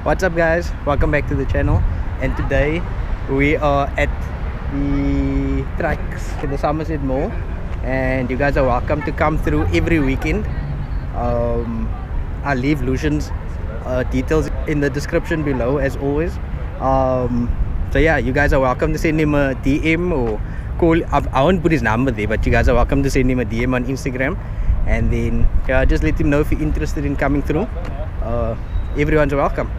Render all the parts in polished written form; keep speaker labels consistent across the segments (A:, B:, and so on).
A: What's up guys, welcome back to the channel, and today we are at the tracks in the Somerset Mall, and you guys are welcome to come through every weekend. I'll leave Lucian's details in the description below as always. So yeah, you guys are welcome to send him a DM or call. I won't put his number there, but you guys are welcome to send him a DM on Instagram, and then yeah, just let him know if you're interested in coming through. Everyone's welcome.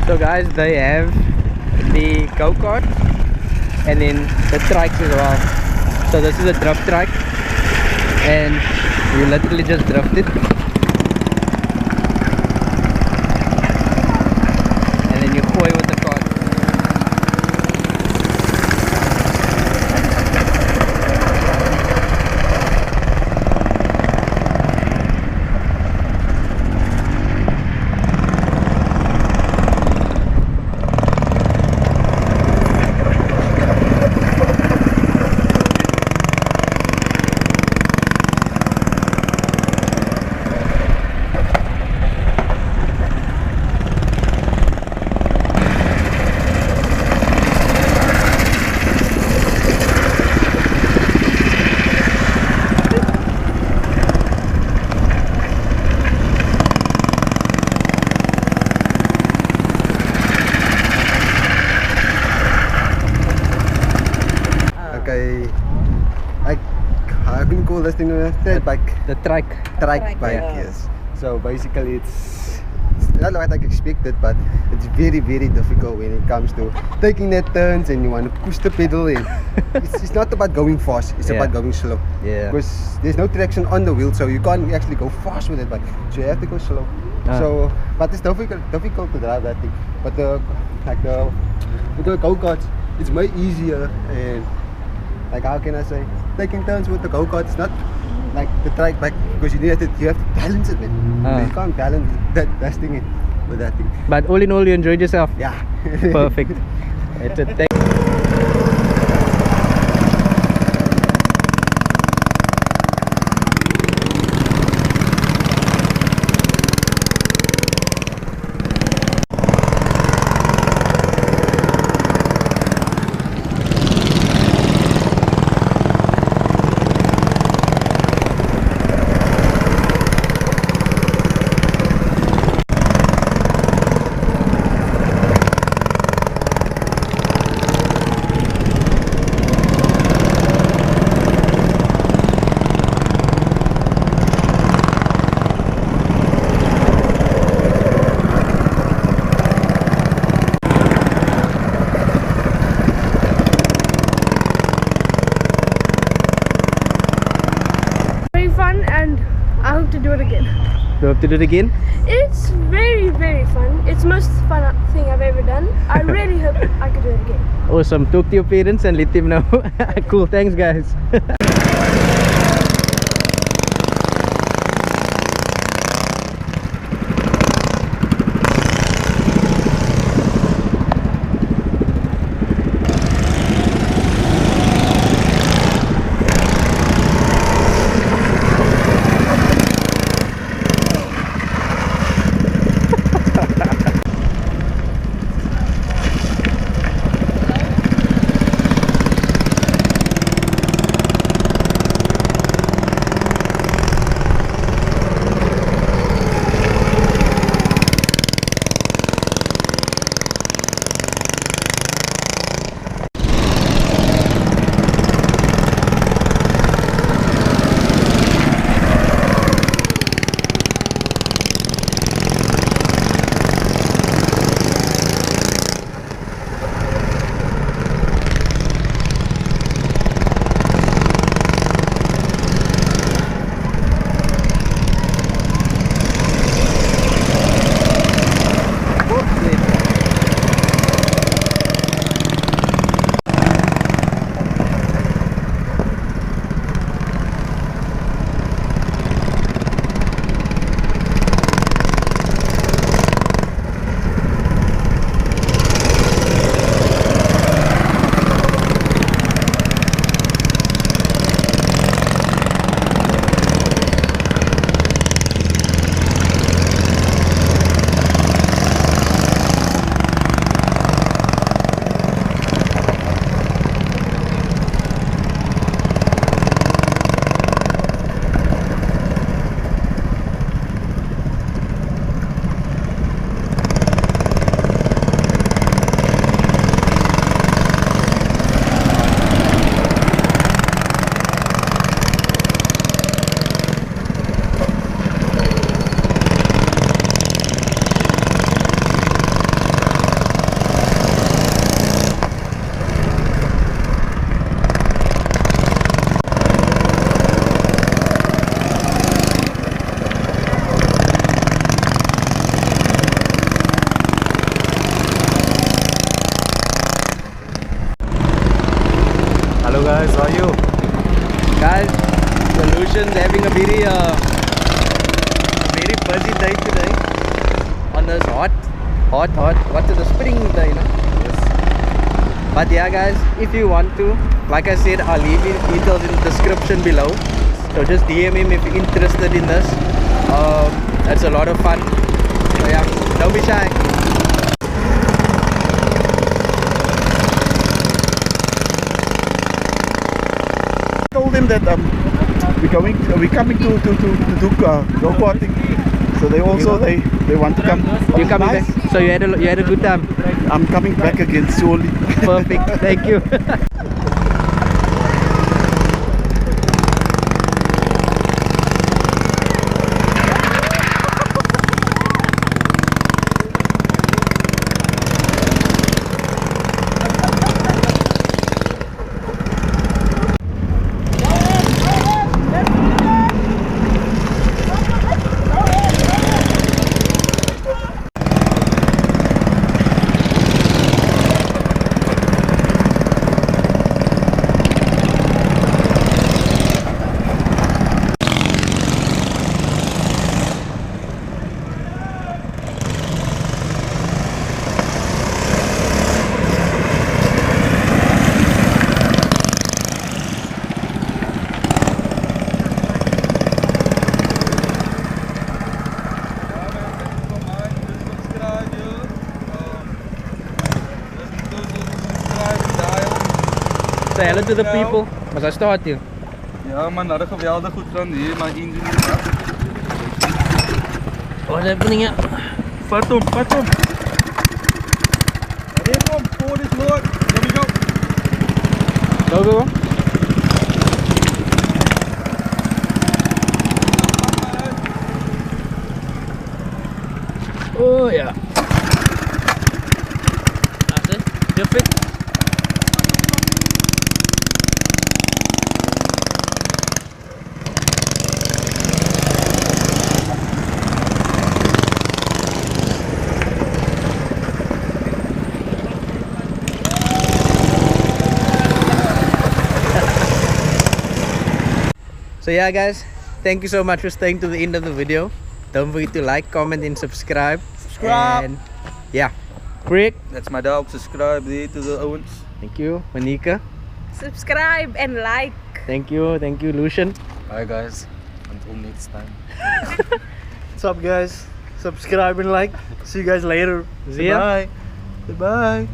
A: So guys, they have the go-kart and then the trikes as well. So this is a drift trike, and you literally just drift it, and then you toy with the cart.
B: Okay, I've been called this thing
A: The trike.
B: trike bike,
A: yeah.
B: yes. So basically it's not what I expected, but it's very difficult when it comes to taking that turns and you want to push the pedal in. It's not about going fast, it's
A: Yeah.
B: about going slow.
A: Yeah.
B: Because there's no traction on the wheel, so you can't actually go fast with it, but so you have to go slow. So, but it's difficult to drive that thing. But the go-karts, it's way easier, and like, how can I say, taking turns with the go-kart is not like the trike bike, because you have to balance it, man. You can't balance that thing with that thing.
A: But all in all, you enjoyed yourself.
B: Yeah.
A: Perfect. It's a thing.
C: to do it again.
A: Do you have to do it again?
C: It's very, very fun. It's the most fun thing I've ever done. I really hope I could do it again.
A: Awesome. Talk to your parents and let them know. Cool. Thanks, guys.
D: guys, how are you?
A: Guys, Lucian's having a very busy day today on this hot, what is the spring day, you know?
D: Yes.
A: But yeah guys, if you want to, like I said, I'll leave you details in the description below. So just DM him if you're interested in this. It's a lot of fun. So yeah, don't be shy.
D: Told them that we're coming to do go-karting. So they also they want to come.
A: You coming
D: Nice.
A: back? So you had a good time.
D: I'm coming back again surely.
A: Perfect. Thank you. Say hello to the people. Must I start you?
E: Ja man, dat is geweldig goed van hier, maar engine.
A: What's happening here?
E: Vat hom. Reed hom, voor is Lord. There we go.
A: Go. Oh yeah. That's it. Perfect. So yeah guys, thank you so much for staying to the end of the video. Don't forget to like, comment and subscribe.
E: Subscribe.
A: And yeah, Rick,
E: That's my dog, subscribe there to the Owens.
A: thank you. Monica,
C: Subscribe and like.
A: thank you. Lucian.
E: Bye guys, until next time.
D: What's up guys? Subscribe and like. See you guys later.
A: See ya.
D: Bye. Goodbye.